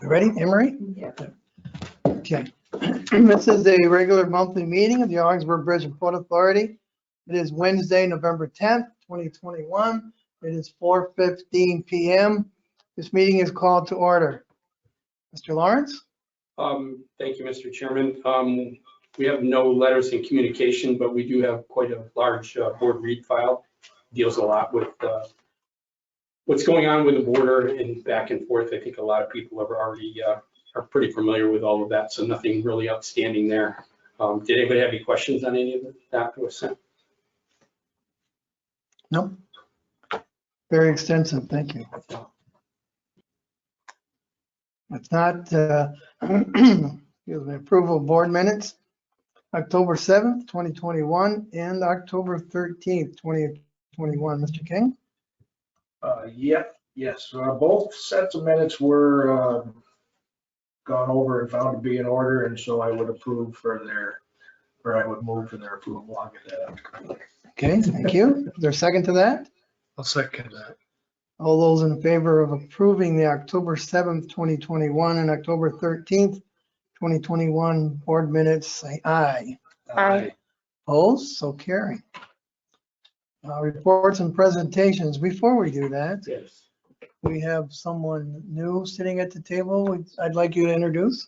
You ready, Emery? Yeah. Okay. This is a regular monthly meeting of the Augsburg Bridge and Port Authority. It is Wednesday, November 10th, 2021. It is 4:15 p.m. This meeting is called to order. Mr. Lawrence? Thank you, Mr. Chairman. We have no letters in communication, but we do have quite a large board read file. Deals a lot with what's going on with the border and back and forth. I think a lot of people have already are pretty familiar with all of that, so nothing really outstanding there. Did anybody have any questions on any of that was sent? No. Very extensive, thank you. It's not, excuse me, approval of board minutes, October 7th, 2021 and October 13th, 2021. Mr. King? Yes, both sets of minutes were gone over and found to be in order, and so I would approve for their, or I would move for their approval. I'll get that out. Okay, thank you. Is there a second to that? I'll second that. All those in favor of approving the October 7th, 2021 and October 13th, 2021 board minutes, say aye. Aye. Opposed? So carry. Reports and presentations. Before we do that, Yes. we have someone new sitting at the table. I'd like you to introduce.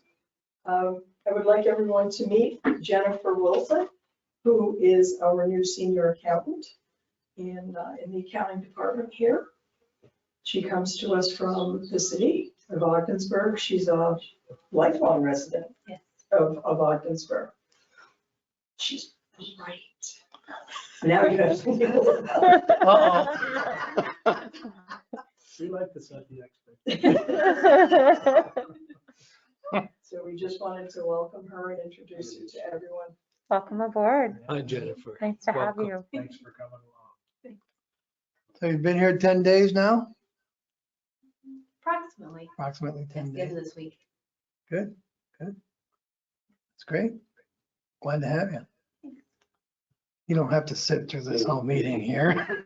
I would like everyone to meet Jennifer Wilson, who is our new senior accountant in the accounting department here. She comes to us from the city of Ogdensburg. She's a lifelong resident of Ogdensburg. She's bright. Now you have to. Uh-oh. We like to set the expectation. So we just wanted to welcome her and introduce you to everyone. Welcome aboard. Hi, Jennifer. Nice to have Welcome. you. Thanks for coming along. So you've been here 10 days now? Approximately. Approximately 10 That's the end days. of this week. Good, good. That's great. Glad to have you. You don't have to sit through this whole meeting here.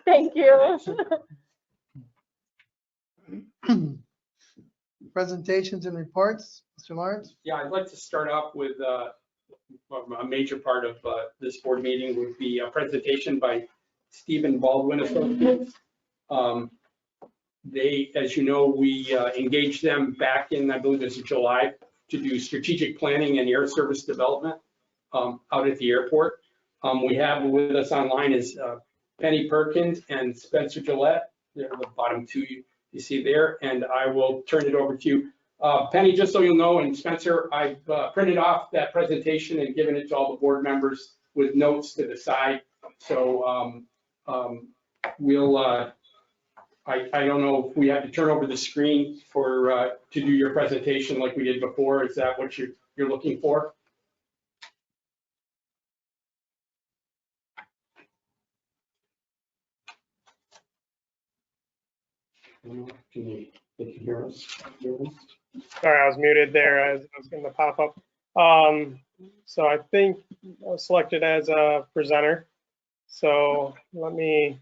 Thank you. Presentations and reports, Mr. Lawrence? Yeah, I'd like to start off with a major part of this board meeting would be a presentation by Stephen Baldwin Associates. They, as you know, we engaged them back in, I believe it's July, to do strategic planning and air service development out at the airport. We have with us online is Penny Perkins and Spencer Gillette. They're the bottom two you see there, and I will turn it over to you. Penny, just so you'll know, and Spencer, I've printed off that presentation and given it to all the board members with notes to the side. So we'll, I don't know if we have to turn over the screen for to do your presentation like we did before. Is that what you're looking for? Can you hear us? Sorry, I was muted there as I was getting the pop-up. So I think I was selected as a presenter. So let me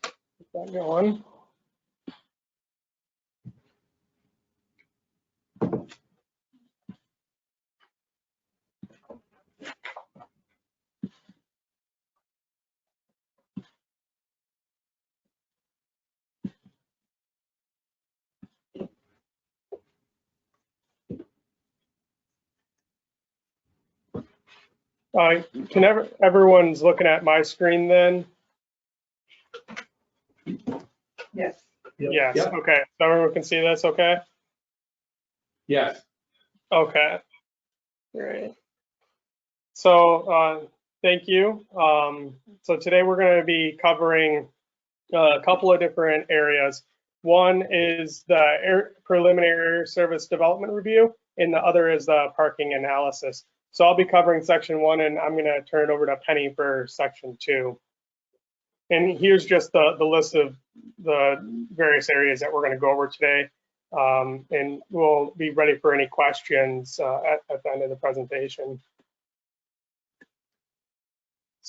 get that going. Everyone's looking at my screen then? Yes. Yes, Yep. okay. So everyone can see this, okay? Yes. Okay, great. So thank you. So today we're going to be covering a couple of different areas. One is the preliminary air service development review, and the other is the parking analysis. So I'll be covering section 1, and I'm going to turn it over to Penny for section 2. And here's just the list of the various areas that we're going to go over today. And we'll be ready for any questions at the end of the presentation.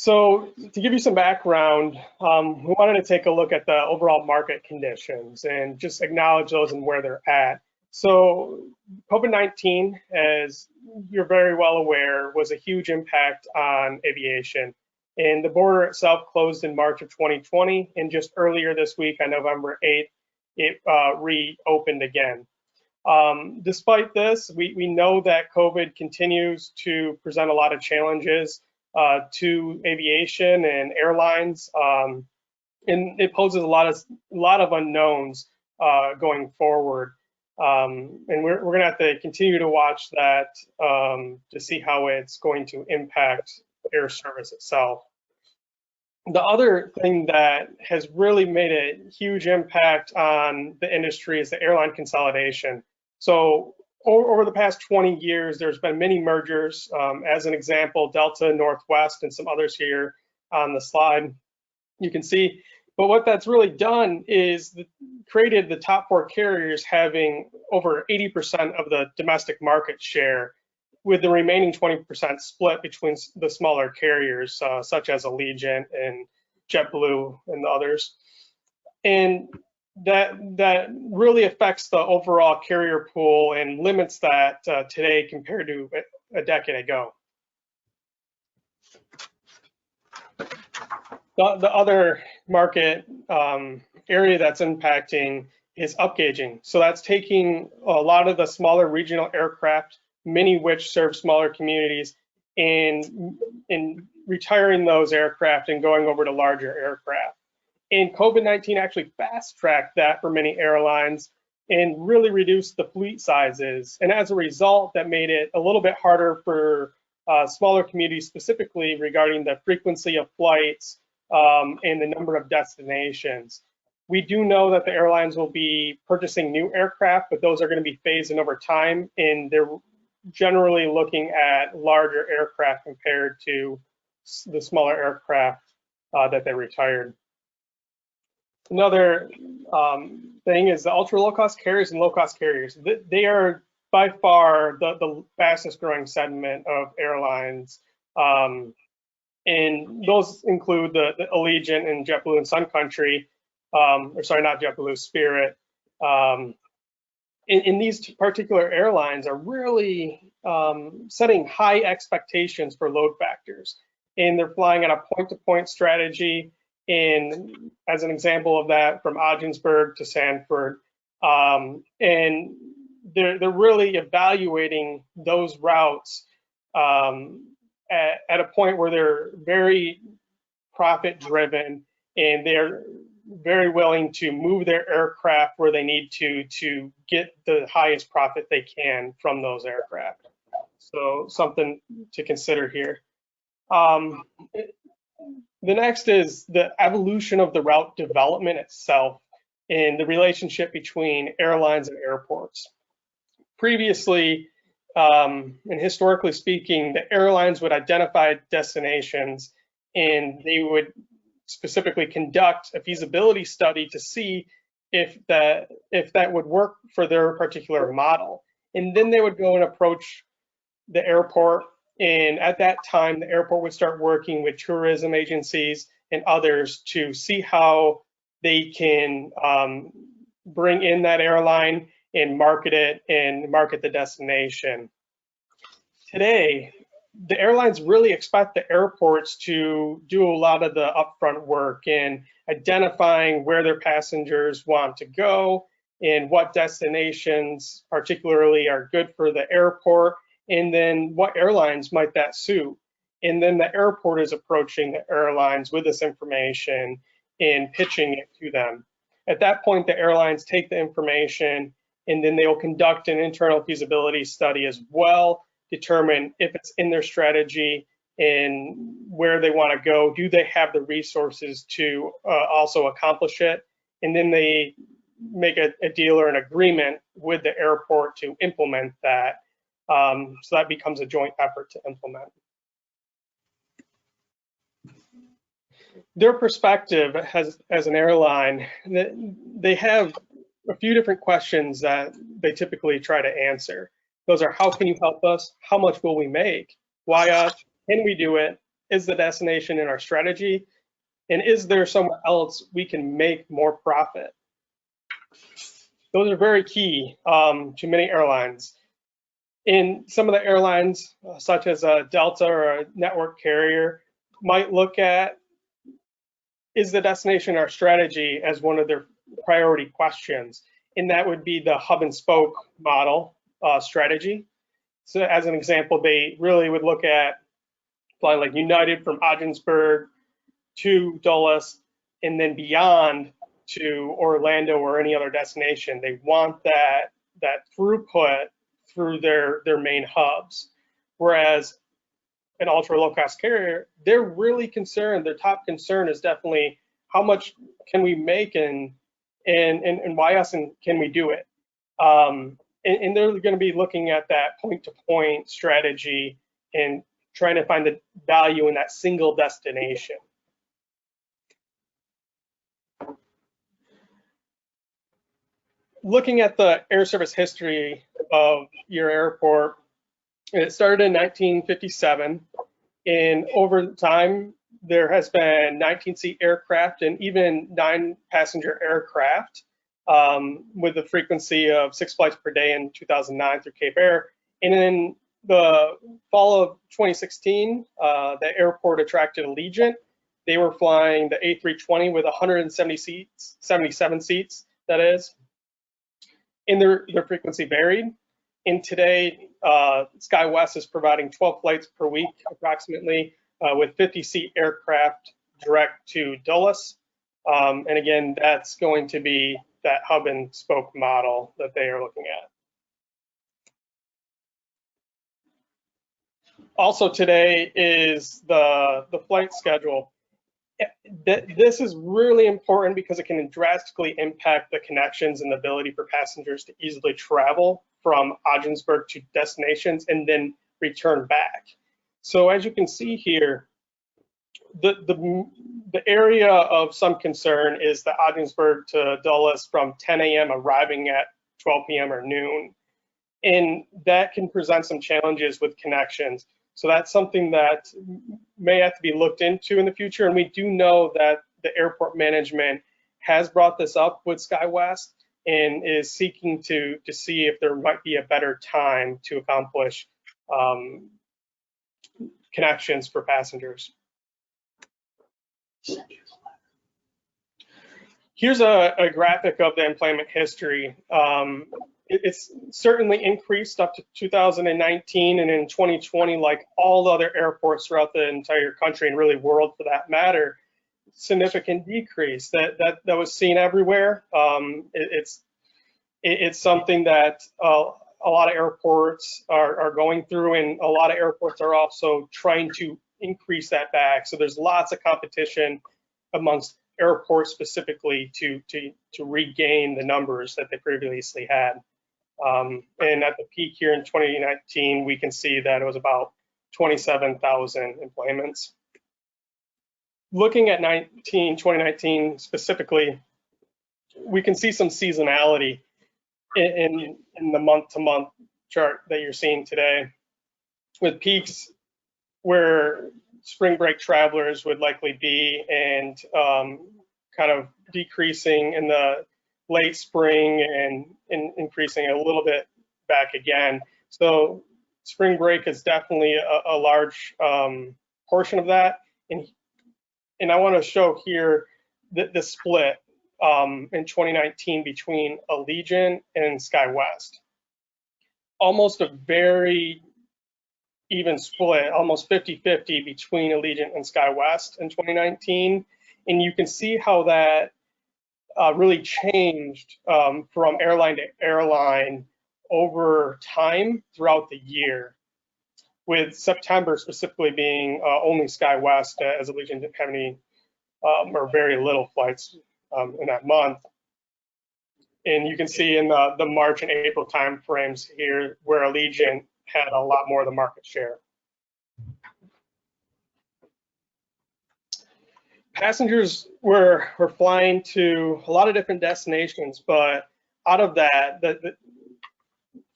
So to give you some background, we wanted to take a look at the overall market conditions and just acknowledge those and where they're at. So COVID-19, as you're very well aware, was a huge impact on aviation. And the border itself closed in March of 2020, and just earlier this week on November 8th, it reopened again. Despite this, we know that COVID continues to present a lot of challenges to aviation and airlines, and it poses a lot of unknowns going forward. And we're going to have to continue to watch that to see how it's going to impact air service itself. The other thing that has really made a huge impact on the industry is the airline consolidation. So over the past 20 years, there's been many mergers. As an example, Delta, Northwest, and some others here on the slide you can see. But what that's really done is created the top 4 carriers having over 80% of the domestic market share, with the remaining 20% split between the smaller carriers, such as Allegiant and JetBlue and the others. And that really affects the overall carrier pool and limits that today compared to a decade ago. The other market area that's impacting is upgauging. So that's taking a lot of the smaller regional aircraft, many of which serve smaller communities, and retiring those aircraft and going over to larger aircraft. And COVID-19 actually fast-tracked that for many airlines and really reduced the fleet sizes. And as a result, that made it a little bit harder for smaller communities, specifically regarding the frequency of flights and the number of destinations. We do know that the airlines will be purchasing new aircraft, but those are going to be phased in over time, and they're generally looking at larger aircraft compared to the smaller aircraft that they retired. Another thing is the ultra low-cost carriers and low-cost carriers. They are by far the fastest growing segment of airlines. And those include the Allegiant and JetBlue and Sun Country, or sorry, not JetBlue, Spirit. And these particular airlines are really setting high expectations for load factors. And they're flying on a point-to-point strategy. And as an example of that, from Ogdensburg to Sanford. And they're really evaluating those routes at a point where they're very profit driven, and they're very willing to move their aircraft where they need to get the highest profit they can from those aircraft. So something to consider here. The next is the evolution of the route development itself and the relationship between airlines and airports. Previously, and historically speaking, the airlines would identify destinations, and they would specifically conduct a feasibility study to see if that would work for their particular model. And then they would go and approach the airport, and at that time, the airport would start working with tourism agencies and others to see how they can bring in that airline and market it and market the destination. Today, the airlines really expect the airports to do a lot of the upfront work in identifying where their passengers want to go and what destinations particularly are good for the airport, and then what airlines might that suit. And then the airport is approaching the airlines with this information and pitching it to them. At that point, the airlines take the information, and then they will conduct an internal feasibility study as well, determine if it's in their strategy and where they want to go. Do they have the resources to also accomplish it? And then they make a deal or an agreement with the airport to implement that. So that becomes a joint effort to implement. Their perspective as an airline, they have a few different questions that they typically try to answer. Those are, how can you help us? How much will we make? Why us? Can we do it? is the destination in our strategy? And is there somewhere else we can make more profit? Those are very key to many airlines. In some of the airlines, such as a Delta or a network carrier, might look at, is the destination our strategy as one of their priority questions? And that would be the hub and spoke model strategy. So as an example, they really would look at flying like United from Ogdensburg to Dulles and then beyond to Orlando or any other destination. They want that throughput through their main hubs. Whereas an ultra low cost carrier, they're really concerned, their top concern is definitely how much can we make and why us and can we do it? And they're going to be looking at that point-to-point strategy and trying to find the value in that single destination. Looking at the air service history of your airport, it started in 1957, and over time, there has been 19-seat aircraft and even 9-passenger aircraft with a frequency of 6 flights per day in 2009 through Cape Air. And in the fall of 2016, the airport attracted Allegiant. They were flying the A320 with 170 seats, 77 seats, that is. And their frequency varied. And today, SkyWest is providing 12 flights per week, approximately, with 50-seat aircraft direct to Dulles. And again, that's going to be that hub and spoke model that they are looking at. Also today is the flight schedule. This is really important because it can drastically impact the connections and the ability for passengers to easily travel from Ogdensburg to destinations and then return back. So as you can see here, the area of some concern is the Ogdensburg to Dulles from 10 a.m. arriving at 12 p.m. or noon. And that can present some challenges with connections. So that's something that may have to be looked into in the future. And we do know that the airport management has brought this up with SkyWest and is seeking to see if there might be a better time to accomplish connections for passengers. Here's a graphic of the employment history. It's certainly increased up to 2019, and in 2020, like all the other airports throughout the entire country and really world for that matter, significant decrease that was seen everywhere. It's something that a lot of airports are going through, and a lot of airports are also trying to increase that back. So there's lots of competition amongst airports specifically to regain the numbers that they previously had. And at the peak here in 2019, we can see that it was about 27,000 employments. Looking at 2019 specifically, we can see some seasonality in the month-to-month chart that you're seeing today, with peaks where spring break travelers would likely be, and kind of decreasing in the late spring and increasing a little bit back again. So spring break is definitely a large portion of that. And I want to show here the split in 2019 between Allegiant and SkyWest. Almost a very even split, almost 50-50 between Allegiant and SkyWest in 2019. And you can see how that really changed from airline to airline over time throughout the year, with September specifically being only SkyWest, as Allegiant didn't have any or very little flights in that month. And you can see in the March and April timeframes here where Allegiant had a lot more of the market share. Passengers were flying to a lot of different destinations, but out of that,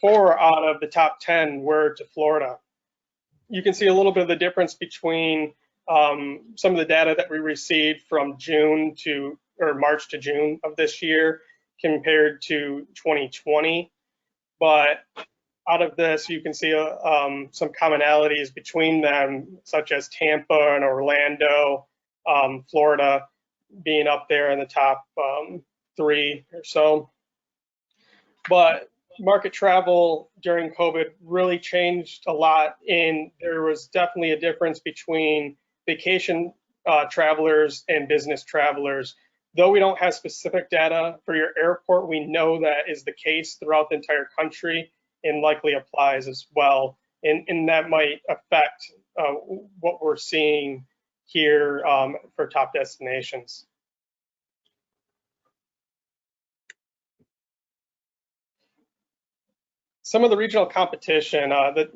4 out of the top 10 were to Florida. You can see a little bit of the difference between some of the data that we received from March to June of this year compared to 2020. But out of this, you can see some commonalities between them, such as Tampa and Orlando, Florida being up there in the top 3 or so. But market travel during COVID really changed a lot, and there was definitely a difference between vacation travelers and business travelers. Though we don't have specific data for your airport, we know that is the case throughout the entire country and likely applies as well. And that might affect what we're seeing here for top destinations. Some of the regional competition, the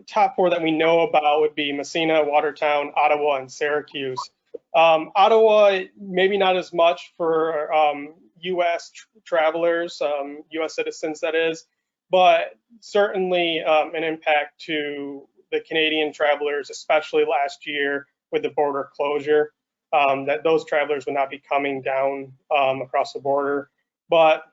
top 4 that we know about would be Messina, Watertown, Ottawa, and Syracuse. Ottawa, maybe not as much for US travelers, US citizens that is, but certainly an impact to the Canadian travelers, especially last year with the border closure, that those travelers would not be coming down across the border. But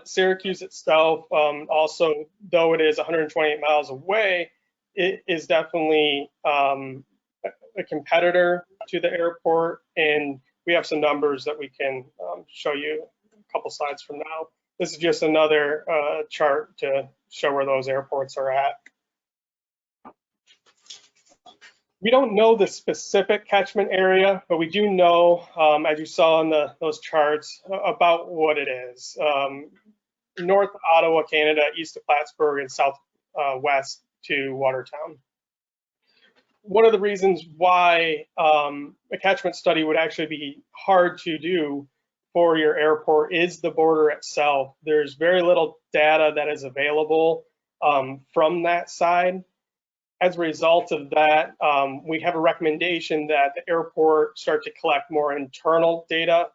Syracuse itself, also, though it is 128 miles away, it is definitely a competitor to the airport, and we have some numbers that we can show you a couple slides from now. This is just another chart to show where those airports are at. We don't know the specific catchment area, but we do know, as you saw in those charts, about what it is. North Ottawa, Canada, east of Plattsburgh, and south west to Watertown. One of the reasons why a catchment study would actually be hard to do for your airport is the border itself. There's very little data that is available from that side. As a result of that, we have a recommendation that the airport start to collect more internal data,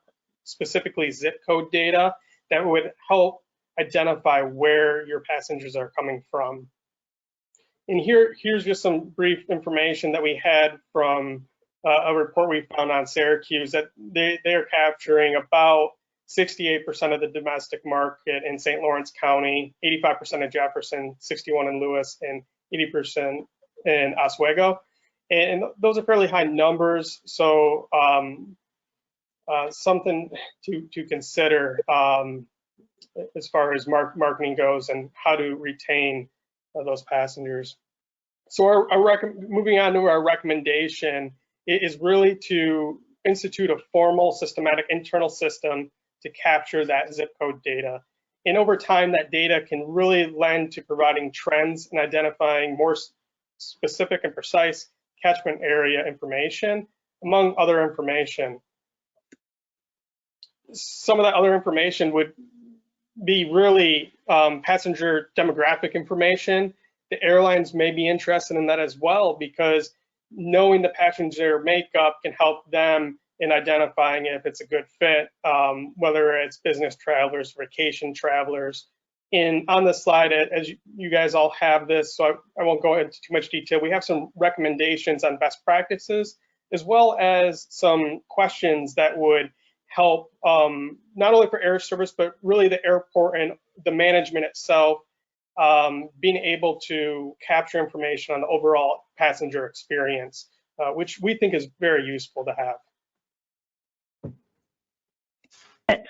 specifically zip code data, that would help identify where your passengers are coming from. And here's just some brief information that we had from a report we found on Syracuse, that they are capturing about 68% of the domestic market in St. Lawrence County, 85% of Jefferson, 61% in Lewis, and 80% in Oswego. And those are fairly high numbers, so something to consider as far as marketing goes and how to retain those passengers. So moving on to our recommendation is really to institute a formal systematic internal system to capture that zip code data. And over time, that data can really lend to providing trends and identifying more specific and precise catchment area information, among other information. Some of that other information would be really passenger demographic information. The airlines may be interested in that as well, because knowing the passenger makeup can help them in identifying if it's a good fit, whether it's business travelers, vacation travelers. And on the slide, as you guys all have this, so I won't go into too much detail, we have some recommendations on best practices, as well as some questions that would help not only for air service, but really the airport and the management itself, being able to capture information on the overall passenger experience, which we think is very useful to have.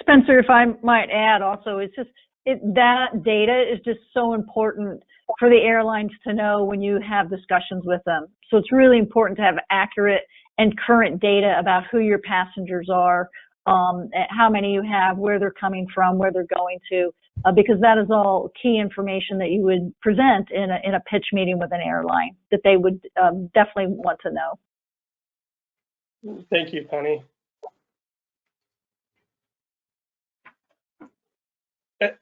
Spencer, if I might add also, it's just that data is just so important for the airlines to know when you have discussions with them. So it's really important to have accurate and current data about who your passengers are, how many you have, where they're coming from, where they're going to, because that is all key information that you would present in a pitch meeting with an airline that they would definitely want to know. Thank you, Penny.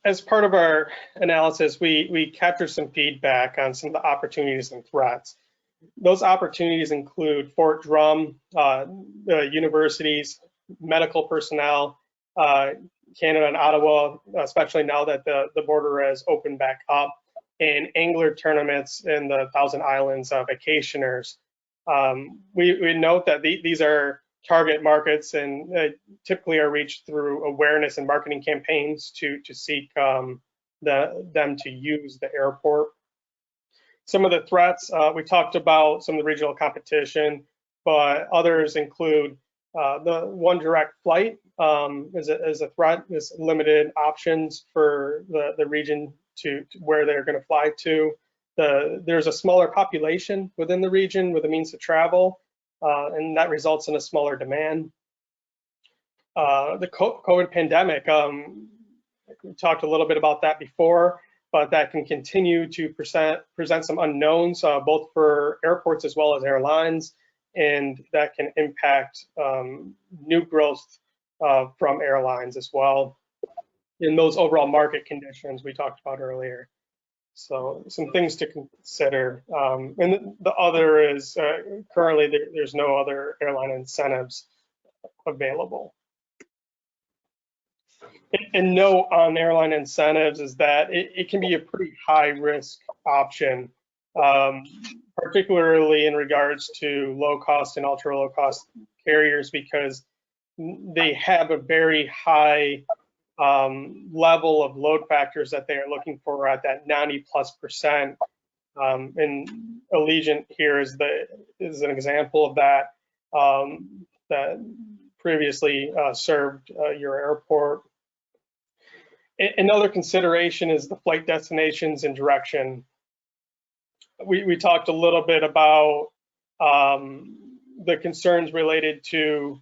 As part of our analysis, we captured some feedback on some of the opportunities and threats. Those opportunities include Fort Drum, the universities, medical personnel, Canada and Ottawa, especially now that the border has opened back up, and angler tournaments in the Thousand Islands vacationers. We note that these are target markets and typically are reached through awareness and marketing campaigns to seek them to use the airport. Some of the threats, we talked about some of the regional competition, but others include the one direct flight is a threat. There's limited options for the region to where they're going to fly to. There's a smaller population within the region with the means to travel, and that results in a smaller demand. The COVID pandemic, we talked a little bit about that before, but that can continue to present some unknowns, both for airports as well as airlines, and that can impact new growth from airlines as well in those overall market conditions we talked about earlier. So some things to consider. And the other is currently there's no other airline incentives available. And note on airline incentives is that it can be a pretty high risk option, particularly in regards to low cost and ultra low cost carriers, because they have a very high level of load factors that they are looking for at that 90+%. And Allegiant here is an example of that, that previously served your airport. Another consideration is the flight destinations and direction. We talked a little bit about the concerns related to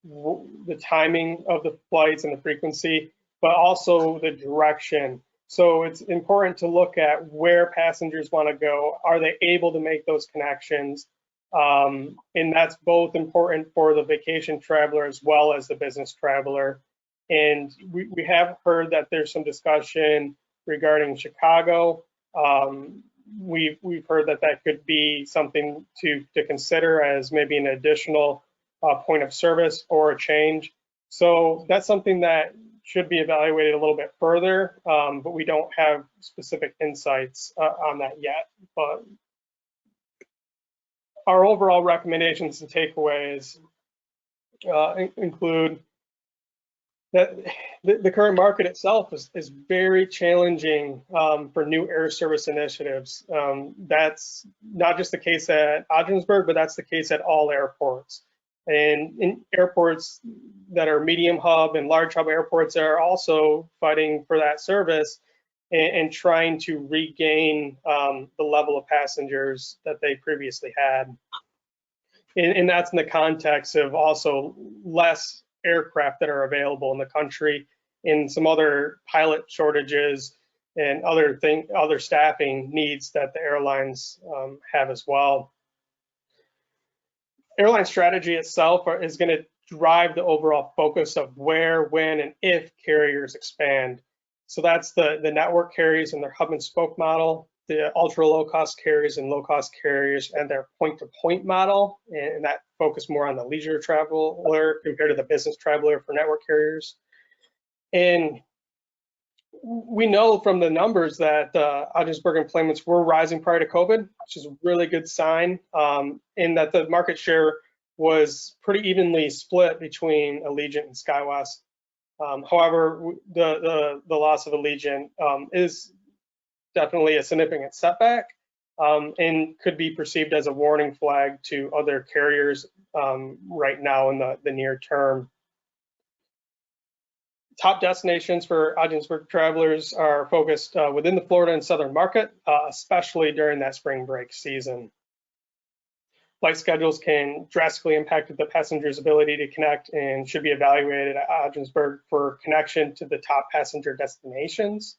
the timing of the flights and the frequency, but also the direction. So it's important to look at where passengers want to go. Are they able to make those connections? And that's both important for the vacation traveler as well as the business traveler. And we have heard that there's some discussion regarding Chicago. We've heard that could be something to consider as maybe an additional point of service or a change. So that's something that should be evaluated a little bit further, but we don't have specific insights on that yet. But our overall recommendations and takeaways include that the current market itself is very challenging for new air service initiatives. That's not just the case at Ogdensburg, but that's the case at all airports. And in airports that are medium hub and large hub airports are also fighting for that service and trying to regain the level of passengers that they previously had. And that's in the context of also less aircraft that are available in the country, and some other pilot shortages and other staffing needs that the airlines have as well. Airline strategy itself is going to drive the overall focus of where, when, and if carriers expand. So that's the network carriers and their hub and spoke model, the ultra low cost carriers and low cost carriers and their point-to-point model, and that focus more on the leisure traveler compared to the business traveler for network carriers. And we know from the numbers that Ogdensburg employments were rising prior to COVID, which is a really good sign, in that the market share was pretty evenly split between Allegiant and SkyWest. However, the loss of Allegiant is definitely a significant setback, and could be perceived as a warning flag to other carriers right now in the near term. Top destinations for Ogdensburg travelers are focused within the Florida and Southern market, especially during that spring break season. Flight schedules can drastically impact the passenger's ability to connect and should be evaluated at Ogdensburg for connection to the top passenger destinations.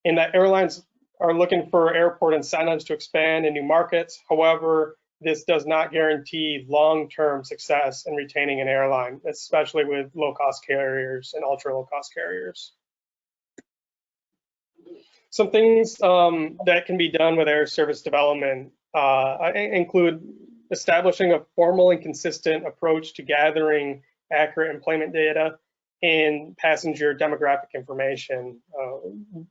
And that airlines are looking for airport incentives to expand in new markets. However, this does not guarantee long-term success in retaining an airline, especially with low-cost carriers and ultra-low-cost carriers. Some things that can be done with air service development include establishing a formal and consistent approach to gathering accurate employment data and passenger demographic information.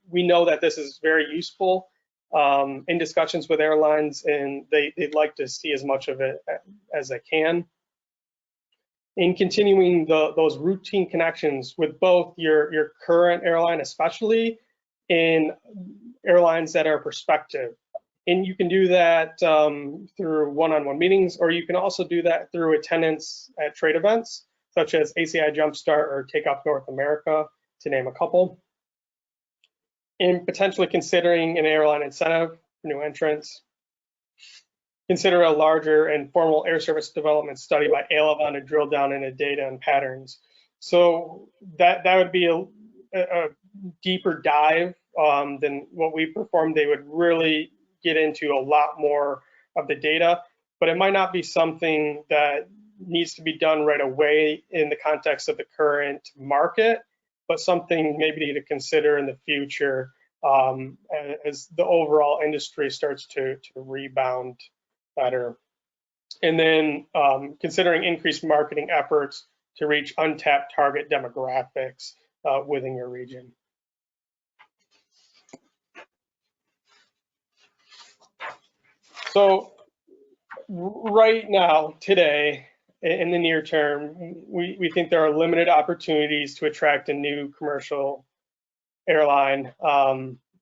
We know that this is very useful in discussions with airlines, and they'd like to see as much of it as they can. In continuing those routine connections with both your current airline, especially in airlines that are prospective. And you can do that through one-on-one meetings, or you can also do that through attendance at trade events, such as ACI Jumpstart or Takeoff North America, to name a couple. And potentially considering an airline incentive for new entrants. Consider a larger and formal air service development study by Aileron to drill down into data and patterns. So that would be a deeper dive than what we performed. They would really get into a lot more of the data, but it might not be something that needs to be done right away in the context of the current market, but something maybe to consider in the future as the overall industry starts to rebound better. And then considering increased marketing efforts to reach untapped target demographics within your region. So right now, today, in the near term, we think there are limited opportunities to attract a new commercial airline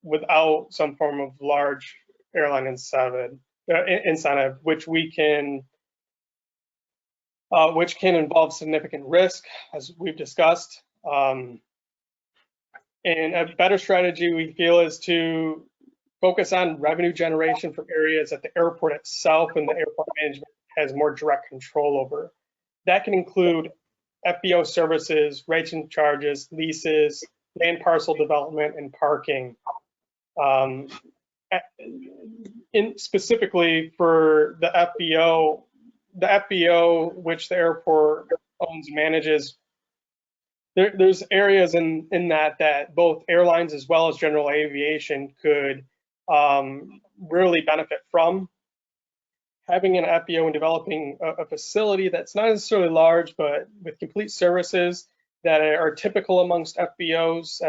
without some form of large airline incentive, which can involve significant risk, as we've discussed. And a better strategy, we feel, is to focus on revenue generation from areas that the airport itself and the airport management has more direct control over. That can include FBO services, rates and charges, leases, land parcel development, and parking. Specifically for the FBO, which the airport owns and manages, there's areas in that both airlines as well as general aviation could really benefit from. Having an FBO and developing a facility that's not necessarily large, but with complete services that are typical amongst FBOs,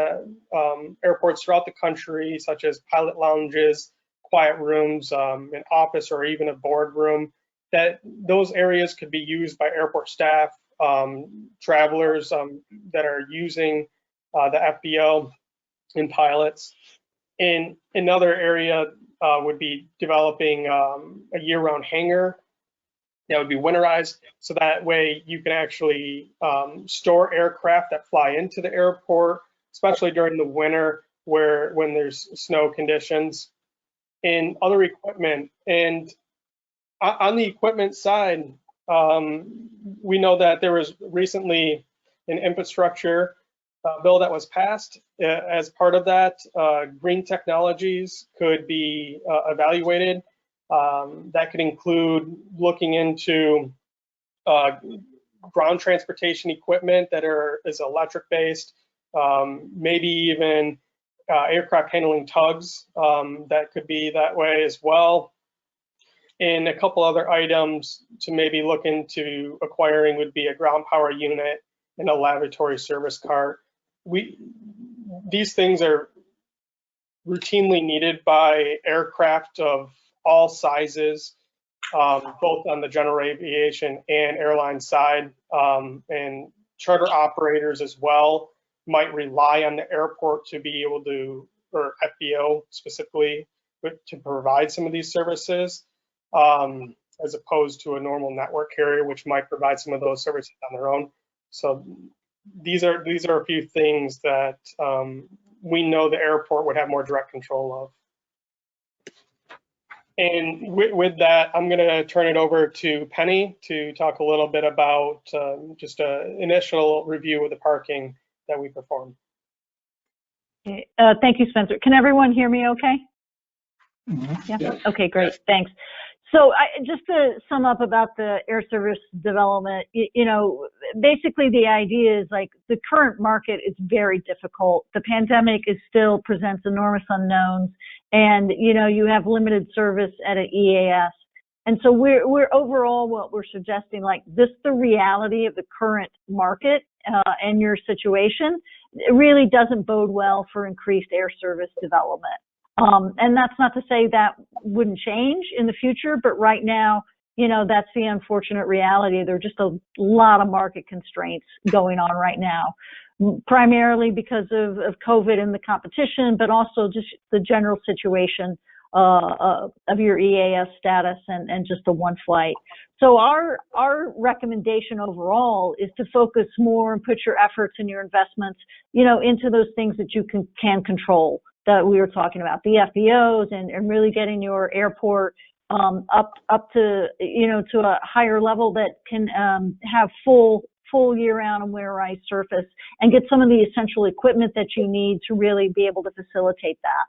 airports throughout the country, such as pilot lounges, quiet rooms, an office, or even a boardroom, that those areas could be used by airport staff, travelers that are using the FBO, and pilots. And another area would be developing a year-round hangar that would be winterized, so that way you can actually store aircraft that fly into the airport, especially during the winter when there's snow conditions, and other equipment. And on the equipment side, we know that there was recently an infrastructure bill that was passed. As part of that, green technologies could be evaluated. That could include looking into ground transportation equipment that is electric based, maybe even aircraft handling tugs that could be that way as well. And a couple other items to maybe look into acquiring would be a ground power unit and a lavatory service cart. These things are routinely needed by aircraft of all sizes, both on the general aviation and airline side, and charter operators as well might rely on the airport to be able to, or FBO specifically, to provide some of these services, as opposed to a normal network carrier, which might provide some of those services on their own. So these are a few things that we know the airport would have more direct control of. And with that, I'm going to turn it over to Penny to talk a little bit about just an initial review of the parking that we performed. Okay. Thank you, Spencer. Can everyone hear me okay? Mhm. Yeah. Okay, great. Thanks. So just to sum up about the air service development, basically the idea is like the current market is very difficult. The pandemic still presents enormous unknowns, and you have limited service at an EAS. And so we're overall what we're suggesting, like this, the reality of the current market and your situation, it really doesn't bode well for increased air service development. And that's not to say that wouldn't change in the future, but right now, that's the unfortunate reality. There are just a lot of market constraints going on right now, primarily because of COVID and the competition, but also just the general situation of your EAS status and just the one flight. So our recommendation overall is to focus more and put your efforts and your investments, into those things that you can control, that we were talking about, the FBOs and really getting your airport up to, to a higher level that can have full year-round and winterized surface and get some of the essential equipment that you need to really be able to facilitate that.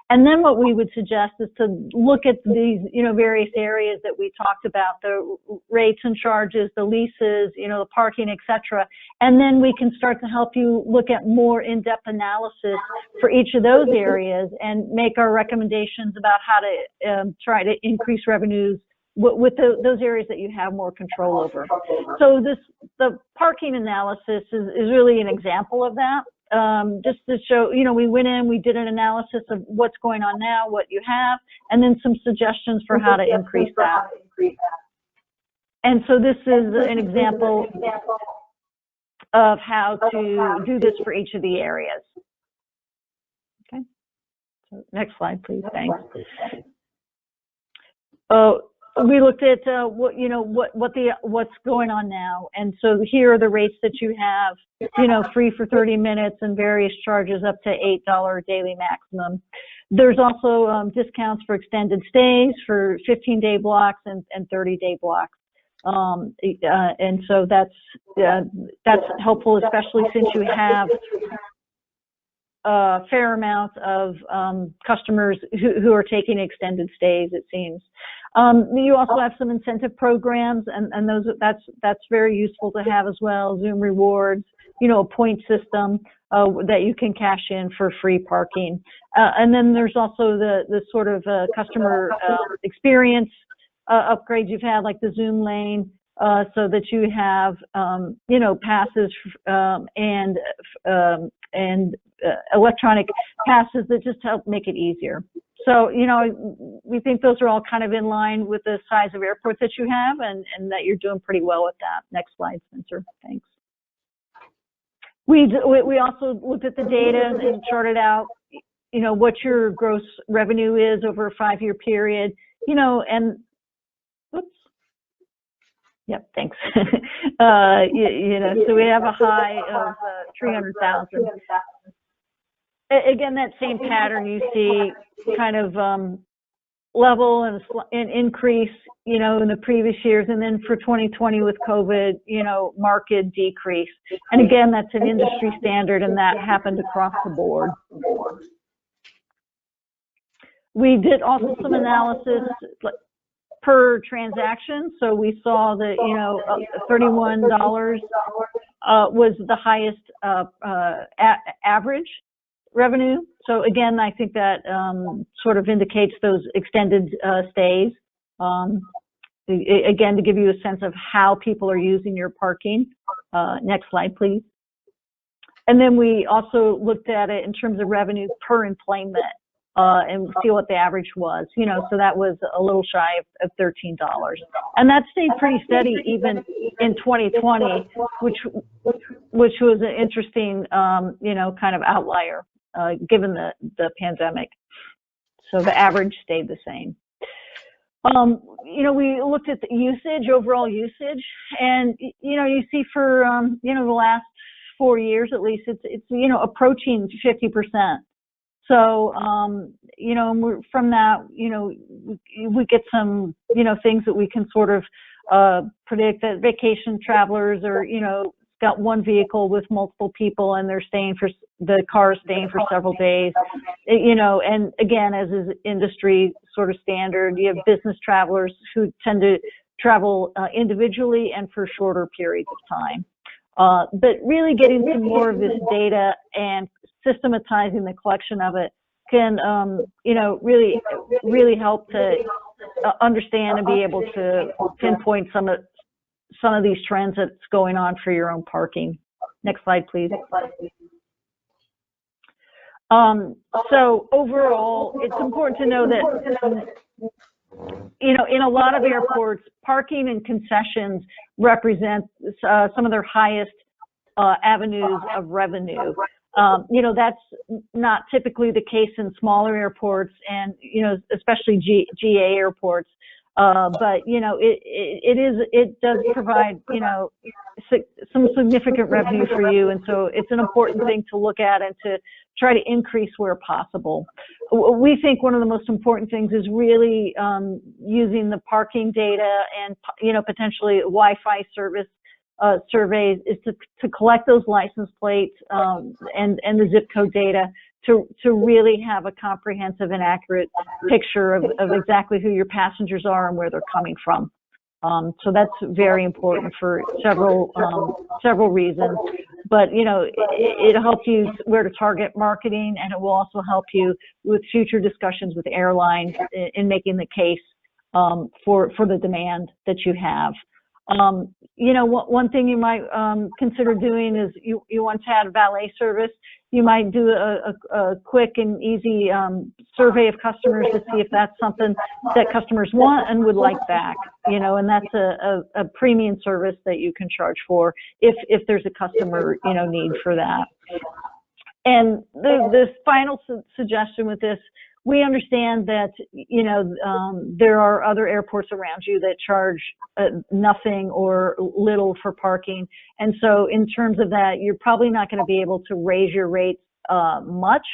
And then what we would suggest is to look at these, various areas that we talked about, the rates and charges, the leases, the parking, et cetera. And then we can start to help you look at more in-depth analysis for each of those areas and make our recommendations about how to try to increase revenues with those areas that you have more control over. So the parking analysis is really an example of that. Just to show, we went in, we did an analysis of what's going on now, what you have, and then some suggestions for how to increase that. And so this is an example of how to do this for each of the areas. Okay. So next slide, please. Thanks. We looked at what's going on now, and so here are the rates that you have, free for 30 minutes and various charges up to $8 daily maximum. There's also discounts for extended stays for 15-day blocks and 30-day blocks, and so that's helpful, especially since you have a fair amount of customers who are taking extended stays, it seems. You also have some incentive programs, and that's very useful to have as well. Zoom rewards, a point system that you can cash in for free parking. And then there's also the sort of customer experience upgrades you've had, like the Zoom lane, so that you have, passes and electronic passes that just help make it easier. So, we think those are all kind of in line with the size of airports that you have and that you're doing pretty well with that. Next slide, Spencer. Thanks. We also looked at the data and charted out, what your gross revenue is over a 5-year period, and oops. Yep, thanks. So we have a high of 300,000. Again, that same pattern you see kind of level and increase, in the previous years. And then for 2020 with COVID, market decrease. And again, that's an industry standard, and that happened across the board. We did also some analysis per transaction. So we saw that, $31 was the highest average revenue. So again, I think that sort of indicates those extended stays. Again, to give you a sense of how people are using your parking. Next slide, please. And then we also looked at it in terms of revenue per enplanement and see what the average was. So that was a little shy of $13. And that stayed pretty steady even in 2020, which was an interesting, kind of outlier. Given the pandemic. So the average stayed the same. We looked at the usage, overall usage, and, you see for, the last 4 years at least, it's approaching 50%. So, and from that, we get some, things that we can sort of predict that vacation travelers are, got one vehicle with multiple people and the car is staying for several days, and again, as is industry sort of standard, you have business travelers who tend to travel individually and for shorter periods of time. But really getting some more of this data and systematizing the collection of it can, really help to understand and be able to pinpoint some of these trends that's going on for your own parking. Next slide, please. So overall, it's important to know that, in a lot of airports, parking and concessions represent some of their highest avenues of revenue. That's not typically the case in smaller airports and, especially GA airports. But, it does provide, some significant revenue for you. And so it's an important thing to look at and to try to increase where possible. We think one of the most important things is really using the parking data and, potentially Wi-Fi service surveys is to collect those license plates and the zip code data to really have a comprehensive and accurate picture of exactly who your passengers are and where they're coming from. So that's very important for several reasons. But, it'll help you where to target marketing, and it will also help you with future discussions with airlines in making the case for the demand that you have. One thing you might consider doing is you once had a valet service. You might do a quick and easy survey of customers to see if that's something that customers want and would like back, and that's a premium service that you can charge for if there's a customer, need for that. And the final suggestion with this, we understand that, there are other airports around you that charge nothing or little for parking. And so in terms of that, you're probably not going to be able to raise your rates much,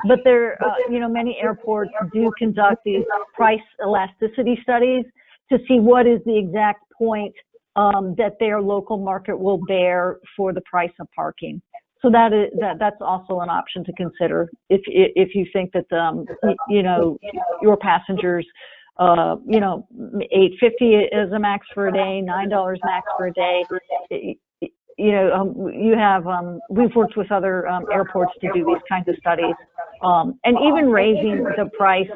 but there, many airports do conduct these price elasticity studies to see what is the exact point that their local market will bear for the price of parking. So that's also an option to consider if you think that your passengers, $8.50 is a max for a day, $9 max for a day. You have we've worked with other airports to do these kinds of studies, and even raising the price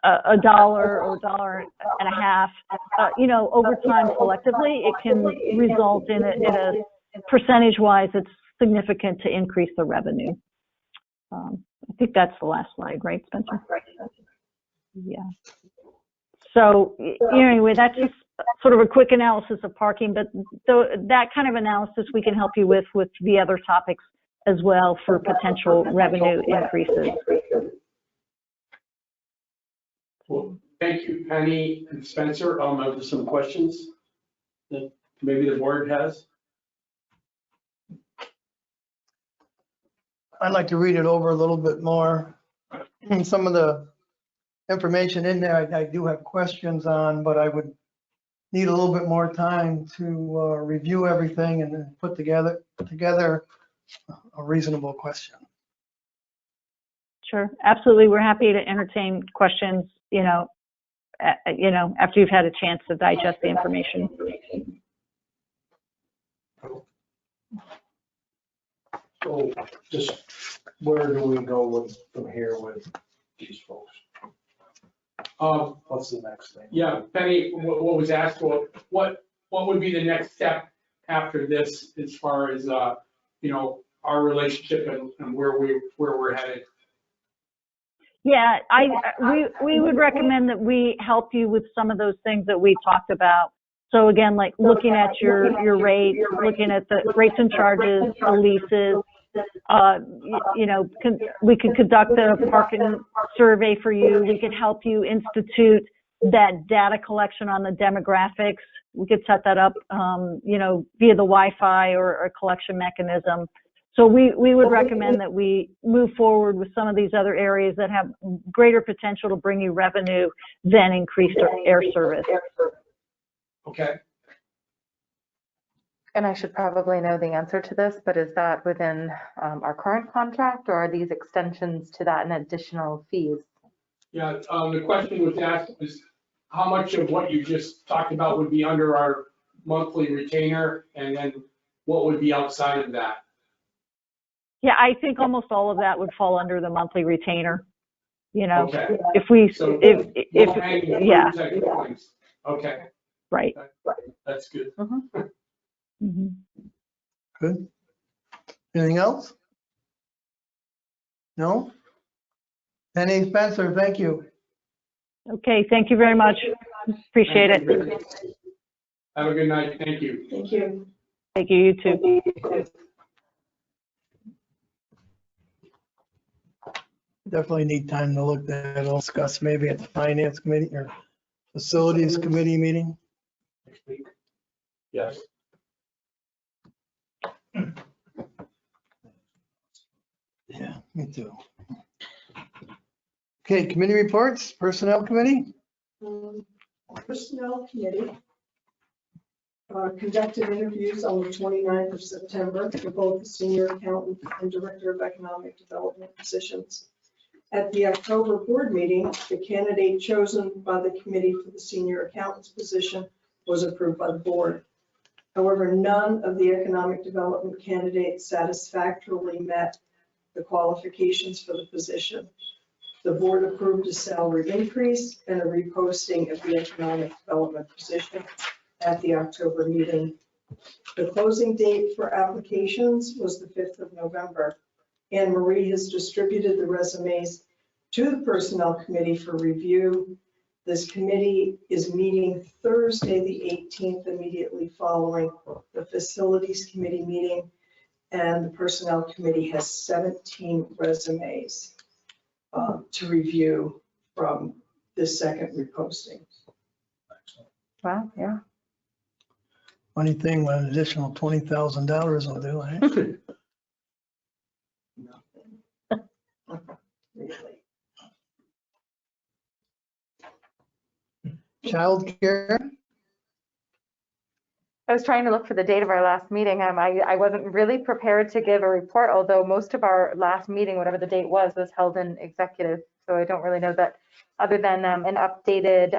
$1 or $1.50, over time collectively, it can result in a percentage-wise, it's significant to increase the revenue. I think that's the last slide, right, Spencer? Yeah. So anyway, that's just sort of a quick analysis of parking, but that kind of analysis we can help you with the other topics as well for potential revenue increases. Well, thank you, Penny and Spencer. I have some questions that maybe the board has. I'd like to read it over a little bit more. And some of the information in there, I do have questions on, but I would need a little bit more time to review everything and then put together a reasonable question. Sure, absolutely. We're happy to entertain questions, after you've had a chance to digest the information. So just where do we go from here with these folks? What's the next thing? Yeah, Penny, what was asked, what would be the next step after this as far as, our relationship and where we're headed? Yeah, we would recommend that we help you with some of those things that we talked about. So again, like looking at your rates, looking at the rates and charges, the leases, we could conduct a parking survey for you. We could help you institute that data collection on the demographics. We could set that up, via the Wi-Fi or a collection mechanism. So we would recommend that we move forward with some of these other areas that have greater potential to bring you revenue than increased air service. Okay. And I should probably know the answer to this, but is that within our current contract, or are these extensions to that and additional fees? Yeah, the question was asked was how much of what you just talked about would be under our monthly retainer, and then what would be outside of that? Yeah, I think almost all of that would fall under the monthly retainer. Okay. If we, So yeah. Okay. Right. That's good. Mm-hmm. Good. Anything else? No? Penny Spencer, thank you. Okay, thank you very much. Appreciate it. Have a good night. Thank you. Thank you. Thank you, you too. Definitely need time to look at that. I'll discuss maybe at the finance committee or facilities committee meeting. Next week. Yes. Yeah, me too. Okay, committee reports, personnel committee. Personnel Committee conducted interviews on the 29th of September for both the senior accountant and director of economic development positions. At the October board meeting, the candidate chosen by the committee for the senior accountant's position was approved by the board. However, none of the economic development candidates satisfactorily met the qualifications for the position. The board approved a salary increase and a reposting of the economic development position at the October meeting. The closing date for applications was the 5th of November. Anne Marie has distributed the resumes to the Personnel Committee for review. This committee is meeting Thursday, the 18th, immediately following the Facilities Committee meeting, and the Personnel Committee has 17 resumes to review from this second reposting. Wow, yeah. Funny thing, what an additional $20,000 will do, eh? Really. Childcare, I was trying to look for the date of our last meeting. I wasn't really prepared to give a report, although most of our last meeting, whatever the date was held in executive. So I don't really know that, other than an updated,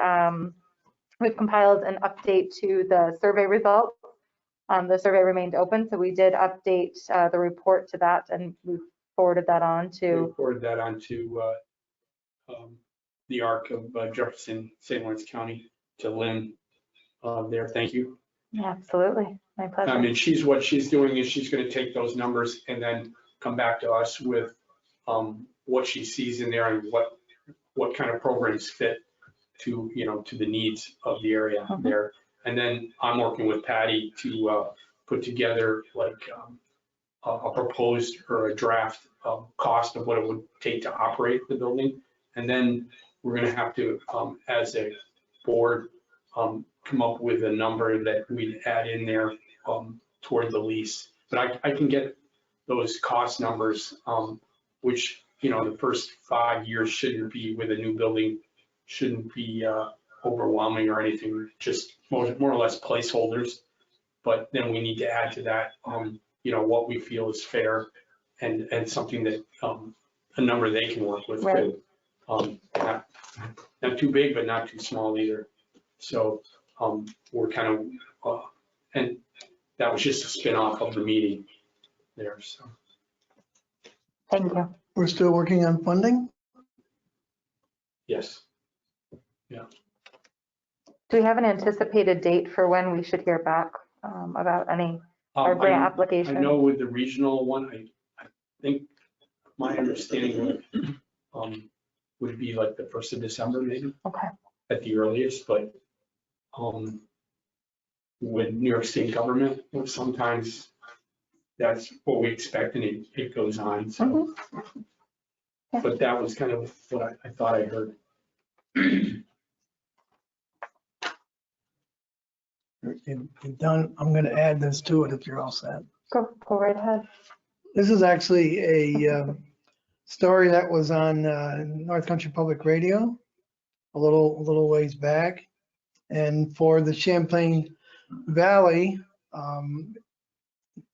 we've compiled an update to the survey results. The survey remained open, so we did update the report to that, and we forwarded that on to. Forward that on to the ARC of Jefferson, St. Lawrence County, to Lynn there. Thank you. Yeah, absolutely, my pleasure. I mean, what she's doing is she's going to take those numbers and then come back to us with what she sees in there and what kind of programs fit to, to the needs of the area there. And then I'm working with Patty to put together like a proposed or a draft cost of what it would take to operate the building. And then we're going to have to, as a board, come up with a number that we'd add in there toward the lease. But I can get those cost numbers, which, the first 5 years shouldn't be with a new building, shouldn't be overwhelming or anything, just more or less placeholders. But then we need to add to that, what we feel is fair and something that, a number they can work with. Right. Not too big, but not too small either. So we're kind of, and that was just a spin-off of the meeting there, so. Thank you. we're still working on funding. Yes. Do we have an anticipated date for when we should hear back about any our grant application? I know with the regional one, I think my understanding would be like the 1st of December maybe. Okay. At the earliest, but with New York State government, sometimes that's what we expect and it goes on. So, Yeah. But that was kind of what I thought I heard. You're done. I'm going to add this to it if you're all set. Go right ahead. This is actually a story that was on North Country Public Radio a little ways back. And for the Champlain Valley,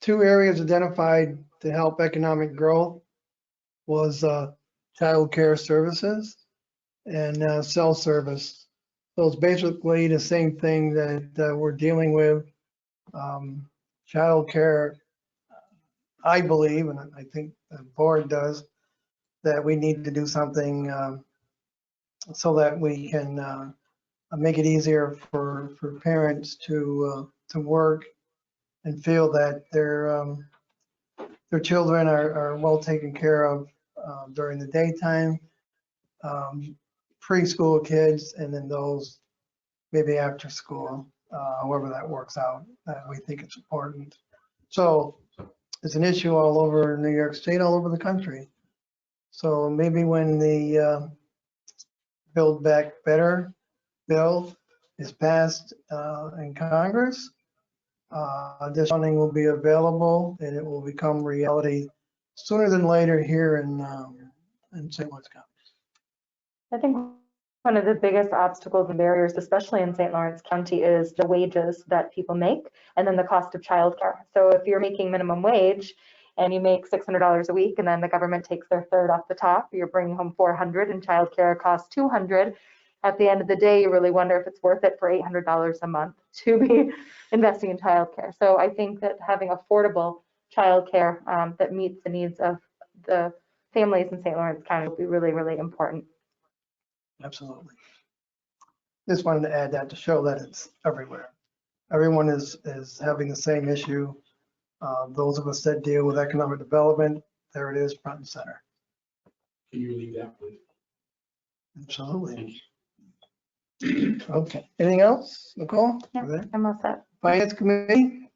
2 areas identified to help economic growth was child care services and cell service. So it's basically the same thing that we're dealing with. Child care, I believe, and I think the board does, that we need to do something so that we can make it easier for parents to work and feel that their children are well taken care of during the daytime, preschool kids, and then those maybe after school, however that works out. We think it's important. So it's an issue all over New York State, all over the country. So maybe when the Build Back Better bill is passed in Congress, this funding will be available and it will become reality sooner than later here in St. Louis County. I think one of the biggest obstacles and barriers, especially in St. Lawrence County, is the wages that people make and then the cost of childcare. So if you're making minimum wage and you make $600 a week and then the government takes their third off the top, you're bringing home $400 and childcare costs $200. At the end of the day, you really wonder if it's worth it for $800 a month to be investing in childcare. So I think that having affordable childcare that meets the needs of the families in St. Lawrence County will be really, really important. Absolutely. Just wanted to add that to show that it's everywhere. Everyone is having the same issue. Those of us that deal with economic development, there it is, front and center. Can you leave that, please? Absolutely. Okay. Anything else, Nicole? Yeah. Okay. I'm all set. Finance Committee?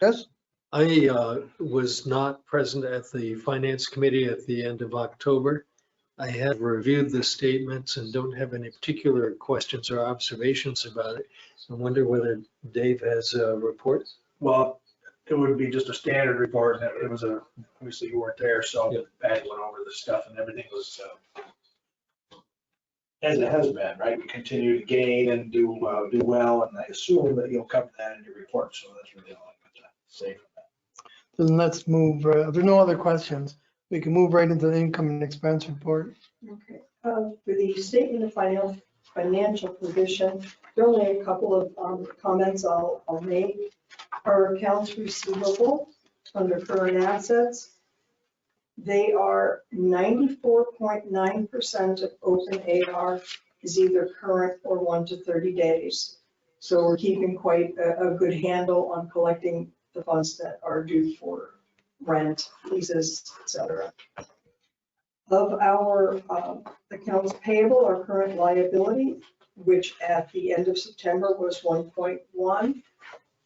Yes? I was not present at the Finance Committee at the end of October. I have reviewed the statements and don't have any particular questions or observations about it. I wonder whether Dave has a report. Well, it would be just a standard report. It was obviously you weren't there, so Patty went over the stuff and everything was as it has been, right? We continue to gain and do well, and I assume that you'll cover that in your report. So that's really all I got to say for that. Then let's move, if there are no other questions, we can move right into the income and expense report. Okay, for the statement of financial position, there are only a couple of comments I'll make. Our accounts receivable under current assets, they are 94.9% of open AR is either current or 1 to 30 days. So we're keeping quite a good handle on collecting the funds that are due for rent, leases, etc. Of our accounts payable, our current liability, which at the end of September was 1.1,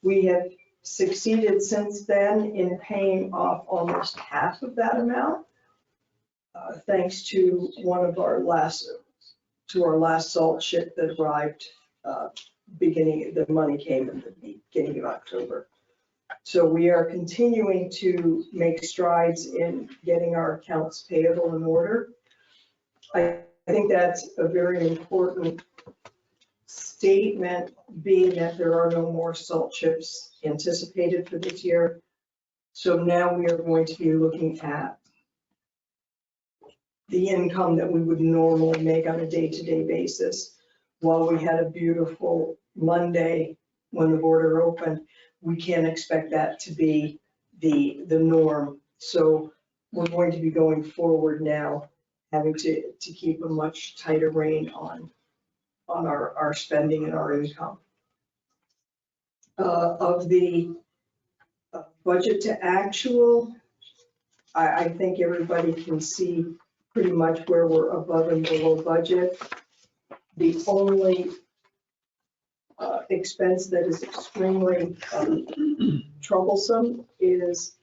we have succeeded since then in paying off almost half of that amount, thanks to our last salt ship that arrived the money came in the beginning of October. So we are continuing to make strides in getting our accounts payable in order. I think that's a very important statement, being that there are no more salt ships anticipated for this year. So now we are going to be looking at the income that we would normally make on a day-to-day basis. While we had a beautiful Monday when the border opened, we can't expect that to be the norm. So we're going to be going forward now, having to keep a much tighter rein on our spending and our income. Of the budget to actual, I think everybody can see pretty much where we're above and below budget. The only expense that is extremely troublesome is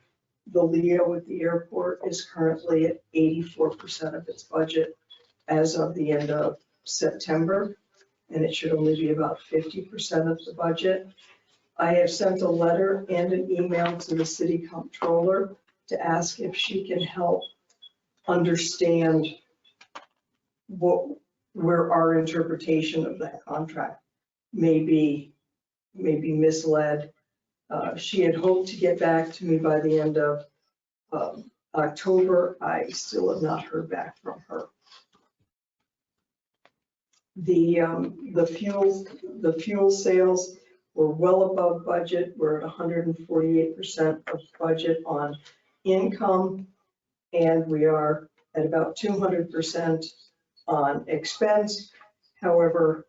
the Leo at the airport is currently at 84% of its budget as of the end of September, and it should only be about 50% of the budget. I have sent a letter and an email to the city comptroller to ask if she can help understand where our interpretation of that contract may be misled. She had hoped to get back to me by the end of October. I still have not heard back from her. The fuel sales were well above budget. We're at 148% of budget on income, and we are at about 200% on expense. However,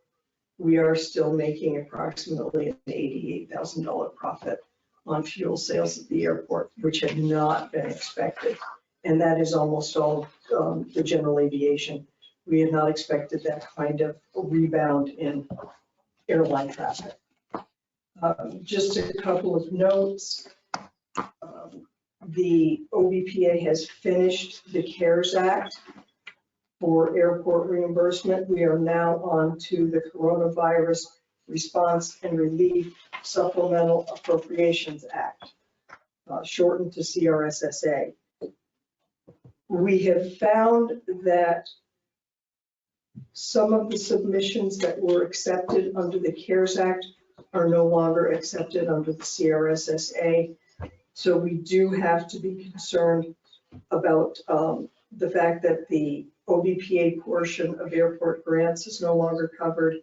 we are still making approximately an $88,000 profit on fuel sales at the airport, which had not been expected And that is almost all the general aviation. We had not expected that kind of rebound in airline traffic. Just a couple of notes. The OBPA has finished the CARES Act for airport reimbursement. We are now on to the Coronavirus Response and Relief Supplemental Appropriations Act, shortened to CRSSA. We have found that some of the submissions that were accepted under the CARES Act are no longer accepted under the CRSSA. So we do have to be concerned about the fact that the OBPA portion of airport grants is no longer covered,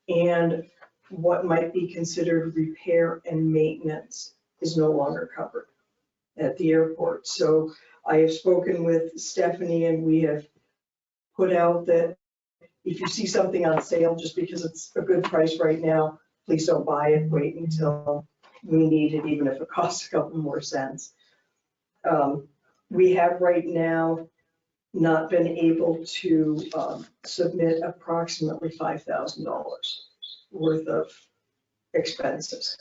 and what might be considered repair and maintenance is no longer covered at the airport. So I have spoken with Stephanie, and we have put out that if you see something on sale, just because it's a good price right now, please don't buy it, wait until we need it, even if it costs a couple more cents. We have right now not been able to submit approximately $5,000 worth of expenses.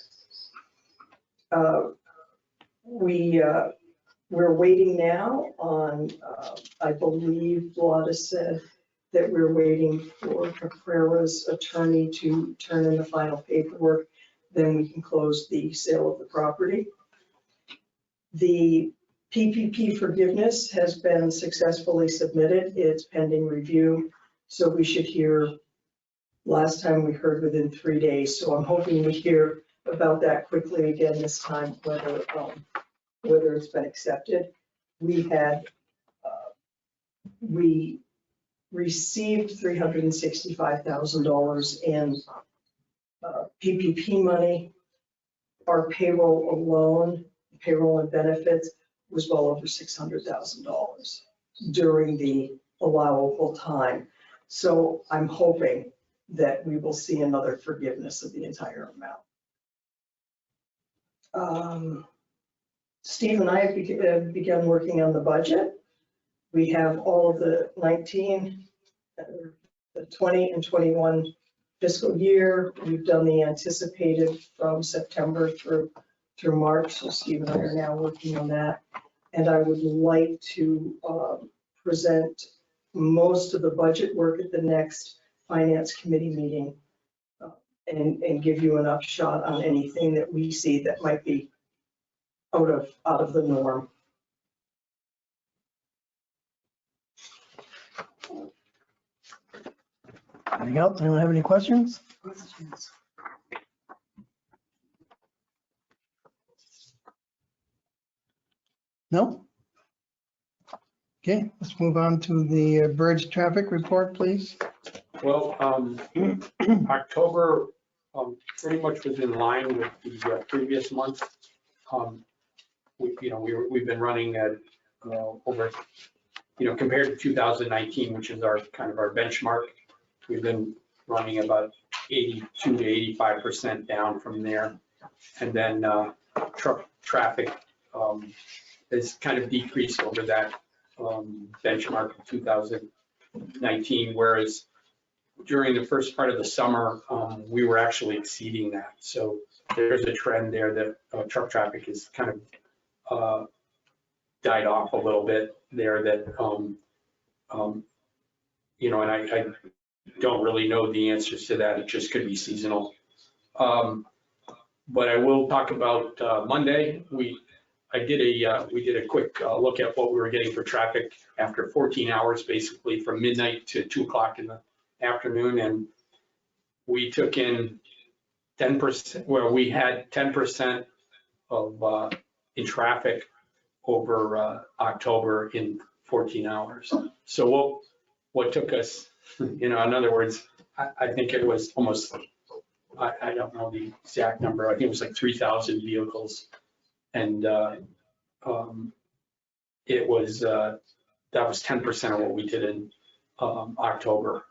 We're waiting now on, I believe Vlada said that we're waiting for Caprera's attorney to turn in the final paperwork, then we can close the sale of the property. The PPP forgiveness has been successfully submitted. It's pending review. So we should hear, last time we heard within 3 days. So I'm hoping we hear about that quickly again this time, whether it's been accepted. We received $365,000 in PPP money. Our payroll alone, payroll and benefits, was well over $600,000 during the allowable time. So I'm hoping that we will see another forgiveness of the entire amount. Steve and I have begun working on the budget. We have all of the 19, the 20 and 21 fiscal year. We've done the anticipated from September through March. So Steve and I are now working on that. And I would like to present most of the budget work at the next Finance Committee meeting and give you an upshot on anything that we see that might be out of the norm. Anything else? Anyone have any questions? No? Okay, let's move on to the bridge traffic report, please. Well, October pretty much was in line with the previous month. We've been running at over, compared to 2019, which is our kind of our benchmark, we've been running about 82 to 85% down from there. And then truck traffic has kind of decreased over that benchmark of 2019, whereas during the first part of the summer, we were actually exceeding that. So there's a trend there that truck traffic is kind of died off a little bit there that, and I don't really know the answers to that. It just could be seasonal. But I will talk about Monday. We did a quick look at what we were getting for traffic after 14 hours, basically from midnight to 2 o'clock in the afternoon. And we took in 10%, where we had 10% of in traffic over October in 14 hours. So what took us, in other words, I think it was almost, I don't know the exact number. I think it was like 3,000 vehicles. And it was, that was 10% of what we did in October,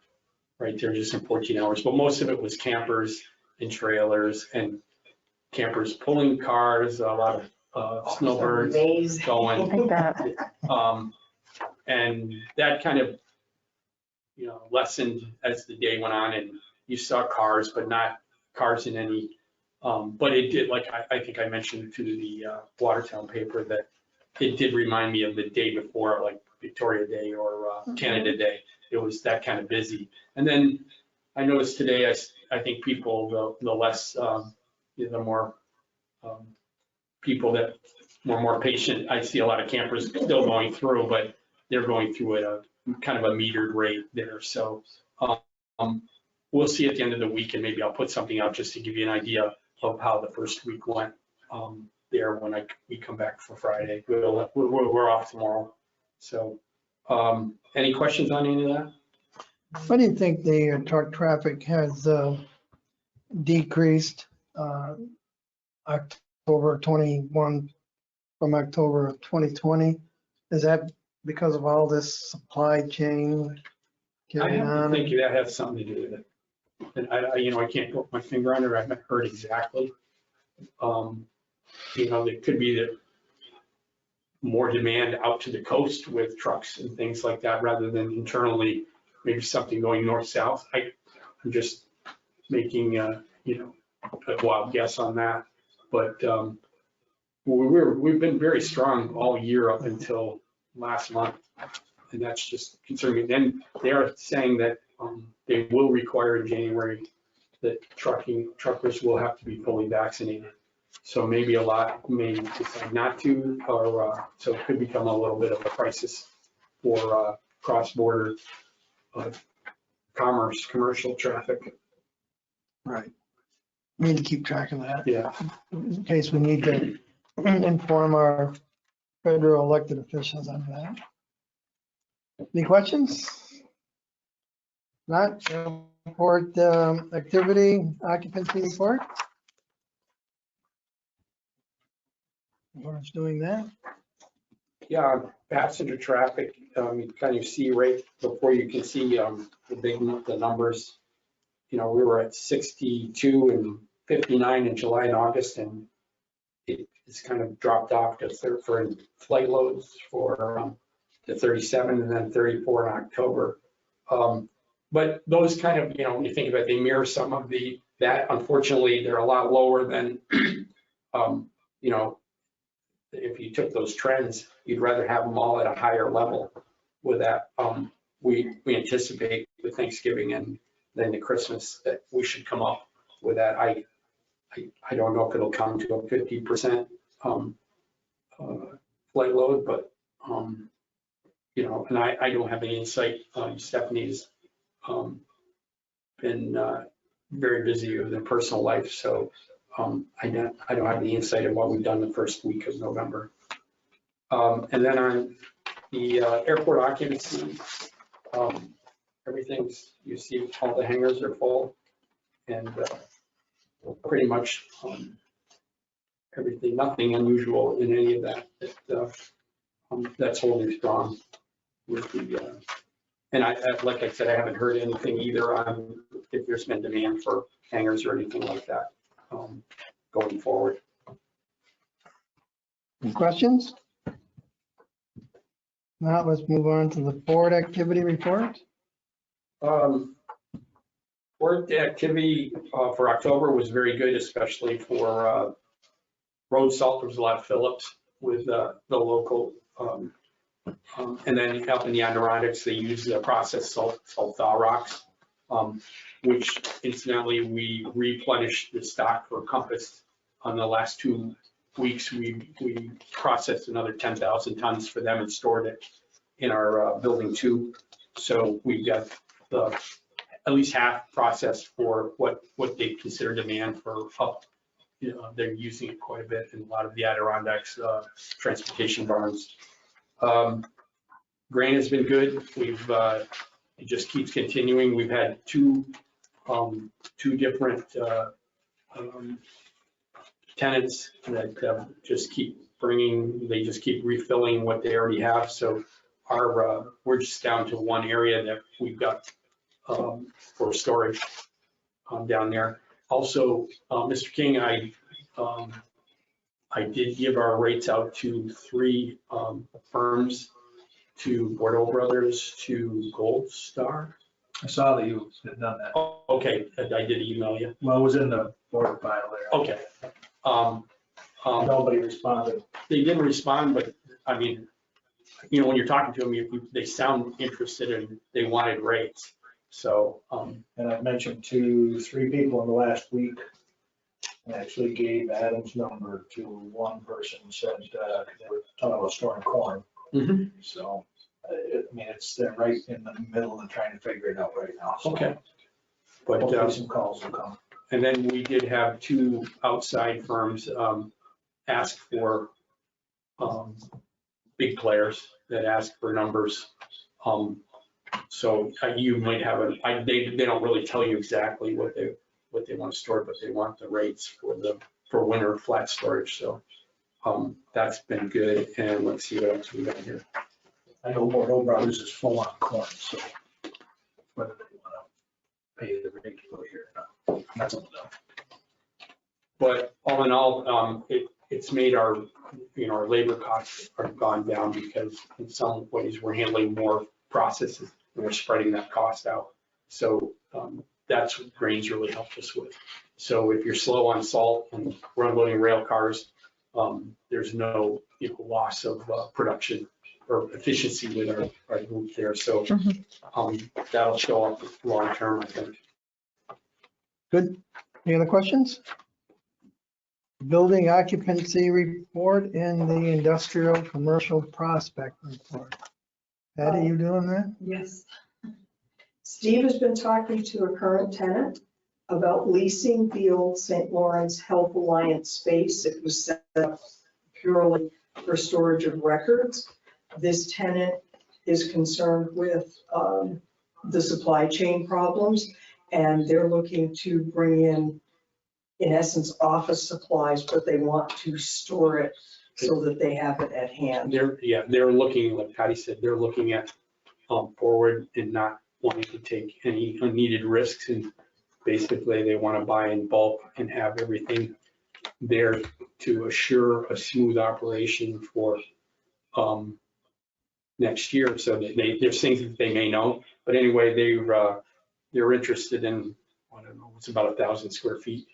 right there, just in 14 hours. But most of it was campers and trailers and campers pulling cars, a lot of snowbirds Amazing. going. Like that. And that kind of, lessened as the day went on, and you saw cars, but not cars in any, but it did, like I think I mentioned to the Watertown paper, that it did remind me of the day before, like Victoria Day or Canada Day. It was that kind of busy. And then I noticed today, I think people, the less, the more people that were more patient. I see a lot of campers still going through, but they're going through at a kind of a metered rate there. So we'll see at the end of the week, and maybe I'll put something out just to give you an idea of how the first week went there when we come back for Friday. We're off tomorrow. So any questions on any of that? What do you think the truck traffic has decreased October 21 from October of 2020? Is that because of all this supply chain I going have to on? think that has something to do with it. And I can't put my finger on it. I haven't heard exactly. There could be that more demand out to the coast with trucks and things like that, rather than internally, maybe something going north-south. I'm just making, a wild guess on that. But we've been very strong all year up until last month. And that's just concerning. Then they are saying that they will require in January that truckers will have to be fully vaccinated. So maybe a lot may decide not to, or so it could become a little bit of a crisis for cross-border commerce, commercial traffic. Right. We need to keep track of that Yeah. in case we need to inform our federal elected officials on that. Any questions? Not report activity occupancy report. Who's doing that? Yeah, passenger traffic, you kind of see right before you can see the numbers. We were at 62 and 59 in July and August, and it's kind of dropped off for flight loads to 37 and then 34 in October. But those kind of, when you think about it, they mirror some of that. Unfortunately, they're a lot lower than, if you took those trends, you'd rather have them all at a higher level with that. We anticipate with Thanksgiving and then the Christmas that we should come up with that. I don't know if it'll come to a 50% flight load, but and I don't have any insight. Stephanie's been very busy with her personal life, so I don't have any insight of what we've done the first week of November. And then on the airport occupancy, you see all the hangars are full, and pretty much everything, nothing unusual in any of that. That's holding strong with the, and like I said, I haven't heard anything either on if there's been demand for hangars or anything like that going forward. Any questions? Now let's move on to the board activity report. Board activity for October was very good, especially for road salt. There was a lot of fill-ups with the local, and then up in the Adirondacks, they use the processed salt thaw rocks, which incidentally, we replenished the stock for Compass on the last 2 weeks. We processed another 10,000 tons for them and stored it in our building 2. So we've got at least half processed for what they consider demand for up. They're using it quite a bit in a lot of the Adirondacks transportation barns. Grain has been good. It just keeps continuing. We've had two different tenants that just keep they just keep refilling what they already have. So we're just down to one area that we've got for storage down there. Also, Mr. King, I did give our rates out to 3 firms, to Bordeaux Brothers, to Gold Star. I saw that you had done that. Oh, okay, I did email you. Well, it was in the board file there. Okay. Nobody responded. They didn't respond, but I mean, you know, when you're talking to them, they sound interested and they wanted rates. So, And I've mentioned to 3 people in the last week. I actually gave Adam's number to one person, said, they were talking about storing corn. mhm, So, I mean, they're right in the middle of trying to figure it out right now. So okay. But, hopefully some calls will come. and then we did have 2 outside firms ask for big players that ask for numbers. So you might have they don't really tell you exactly what they want to store, but they want the rates for winter flat storage. So that's been good. And let's see what else we got here. I know Bordeaux Brothers is full on corn, so whether they want to pay the rate to go here or not, that's up to them. But all in all, it's made our, you know, our labor costs are gone down because in some ways we're handling more processes and we're spreading that cost out. So that's what grains really helped us with. So if you're slow on salt and we're unloading rail cars, there's no, you know, loss of production or efficiency with our group there. So that'll show up long term, I think. Good. Any other questions? Building occupancy report and the industrial commercial prospect report. Patty, you doing that? Yes. Steve has been talking to a current tenant about leasing the old St. Lawrence Health Alliance space. It was set up purely for storage of records. This tenant is concerned with the supply chain problems, and they're looking to bring in essence, office supplies, but they want to store it so that they have it at hand. They're looking, like Patty said, they're looking at forward and not wanting to take any unneeded risks. And basically they want to buy in bulk and have everything there to assure a smooth operation for next year. So that there's things that they may know, but anyway, they're interested in, I don't know, it's about 1,000 square feet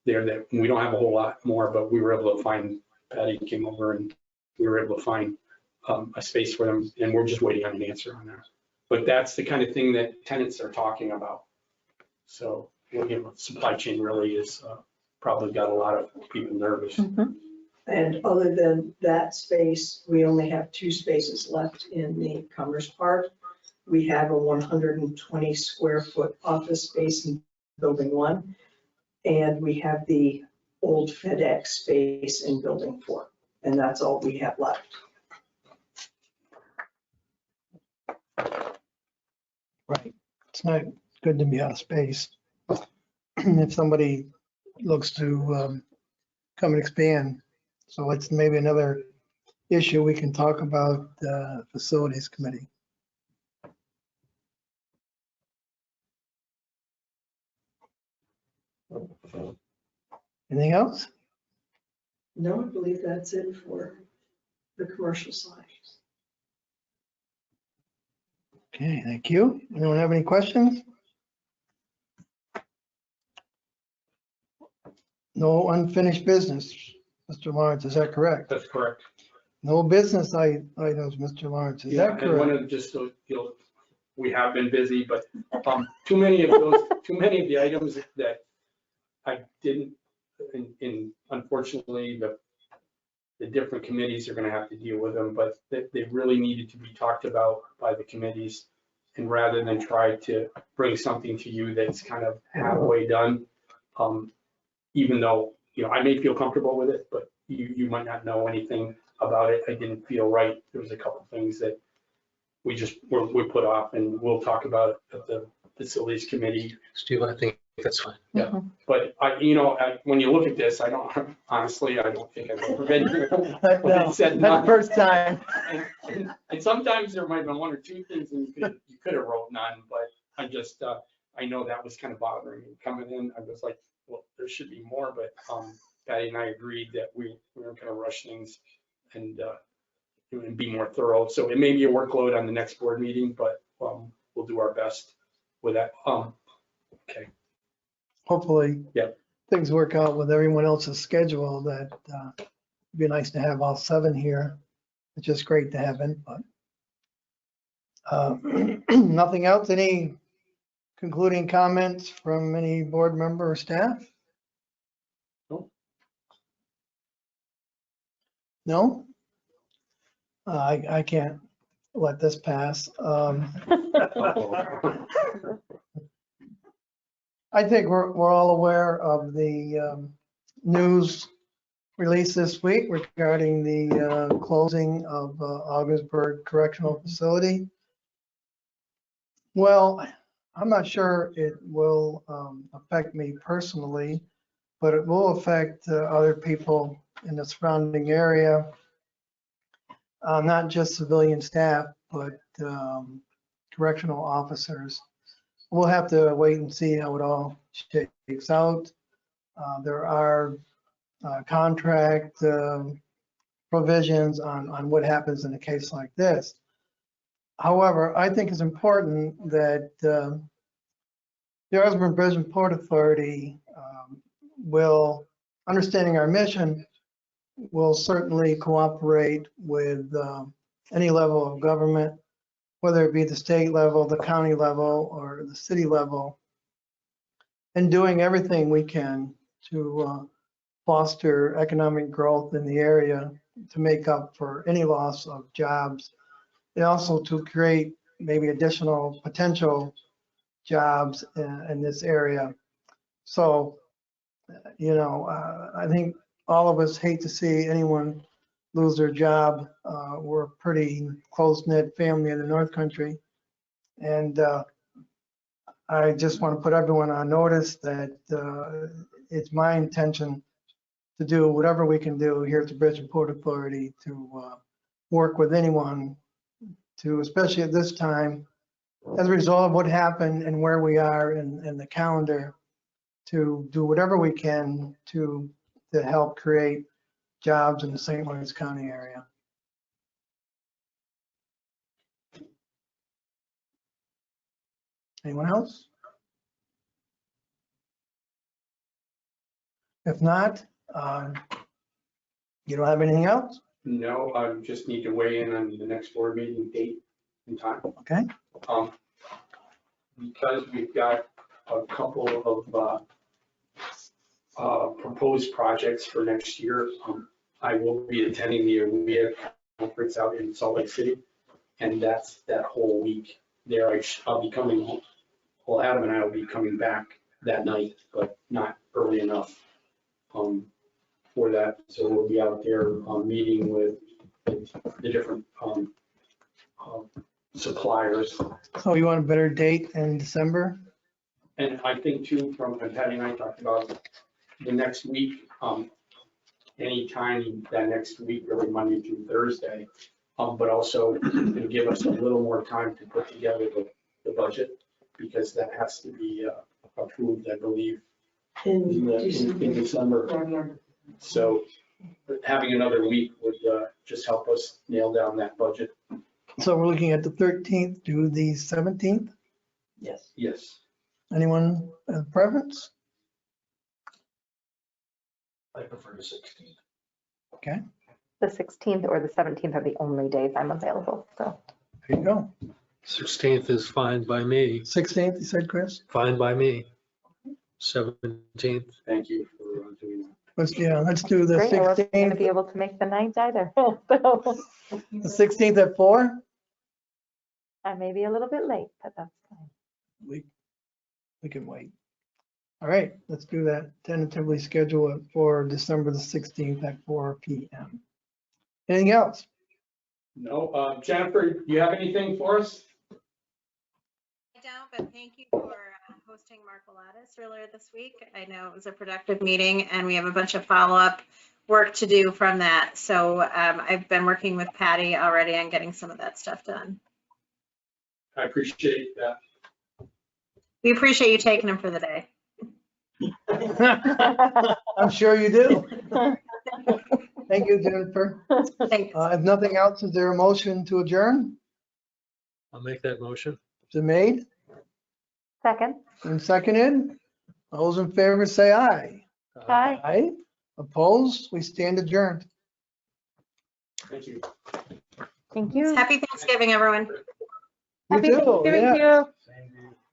there that we don't have a whole lot more, but we were able to find, Patty came over and we were able to find a space for them, and we're just waiting on an answer on that. But that's the kind of thing that tenants are talking about. So, you know, supply chain really is probably got a lot of people nervous. And other than that space, we only have 2 spaces left in the Commerce Park. We have a 120 square foot office space in Building 1. And we have the old FedEx space in Building 4, and that's all we have left. Right. It's not good to be out of space. If somebody looks to come and expand. So it's maybe another issue we can talk about the facilities committee. Anything else? No, I believe that's it for the commercial side. Okay, thank you. Anyone have any questions? No unfinished business, Mr. Lawrence, is that correct? That's correct. No business items, Mr. Lawrence, is that And one correct? of just so you know, we have been busy, but too many of the items that I didn't, and unfortunately, the different committees are gonna have to deal with them, but they really needed to be talked about by the committees. And rather than try to bring something to you that's kind of halfway done, even though, you know, I may feel comfortable with it, but you might not know anything about it. I didn't feel right. There was a couple things that we put off, and we'll talk about at the facilities committee. Steve, I think that's fine. Yeah, but when you look at this, honestly, I don't think I've ever been here. No, But it that's said the none. first time. And sometimes there might have been 1 or 2 things and you could have wrote none, but I just, I know that was kind of bothering me coming in. I was like, well, there should be more, but Patty and I agreed that we weren't going to rush things and be more thorough. So it may be a workload on the next board meeting, but we'll do our best with that. Okay. Hopefully. Yep. Things work out with everyone else's schedule. That it'd be nice to have all 7 here. It's just great to have input. Nothing else? Any concluding comments from any board member or staff? No. No? I can't let this pass. I think we're all aware of the news released this week regarding the closing of Augsburg Correctional Facility. Well, I'm not sure it will affect me personally, but it will affect other people in the surrounding area, not just civilian staff, but correctional officers. We'll have to wait and see how it all shakes out. There are contract provisions on what happens in a case like this. However, I think it's important that the Augsburg Bridge and Port Authority will, understanding our mission, will certainly cooperate with any level of government, whether it be the state level, the county level, or the city level, and doing everything we can to foster economic growth in the area to make up for any loss of jobs, and also to create maybe additional potential jobs in this area. So, you know, I think all of us hate to see anyone lose their job. We're a pretty close-knit family in the North Country. And I just want to put everyone on notice that it's my intention to do whatever we can do here at the Bridge and Port Authority to work with anyone to, especially at this time, as a result of what happened and where we are in the calendar, to do whatever we can to help create jobs in the St. Lawrence County area. Anyone else? If not, you don't have anything else? No, I just need to weigh in on the next board meeting date and time. Okay. Because we've got a couple of proposed projects for next year. I will be attending the OBPA conference out in Salt Lake City, and that's that whole week there. I'll be coming home. Well, Adam and I will be coming back that night, but not early enough for that. So we'll be out there meeting with the different suppliers. So you want a better date in December? And I think too, from Patty and I talked about the next week, anytime that next week, really Monday through Thursday, but also to give us a little more time to put together the budget, because that has to be approved, I believe, in December. So having another week would just help us nail down that budget. So we're looking at the 13th to the 17th? Yes. Yes. Anyone have preference? I prefer the 16th. Okay, The 16th or the 17th are the only days I'm available, so. there you go. 16th is fine by me, 16th, you said, Chris? fine by me. 17th, Thank you for doing that. Let's do the Great, I wasn't going to 16th. be able to make the 9th either. So The 16th at 4? I may be a little bit late, but that's fine. We can wait. All right, let's do that. Tentatively schedule it for December the 16th at 4 p.m. Anything else? No, Jennifer, do you have anything for us? I don't, but thank you for hosting Marcolatus earlier this week. I know it was a productive meeting and we have a bunch of follow-up work to do from that. So I've been working with Patty already on getting some of that stuff done. I appreciate that. We appreciate you taking them for the day. I'm sure you do. Thank you, Jennifer. Thanks. If nothing else, is there a motion to adjourn? I'll make that motion. Is it made Second. and seconded? Those in favor say aye. Aye. Aye. Opposed? We stand adjourned. Thank you. Thank you. Happy Thanksgiving, everyone. You Happy too, Thanksgiving yeah. to you.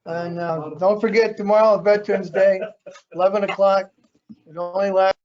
And don't forget, tomorrow, Veterans Day, 11 o'clock. It only lasts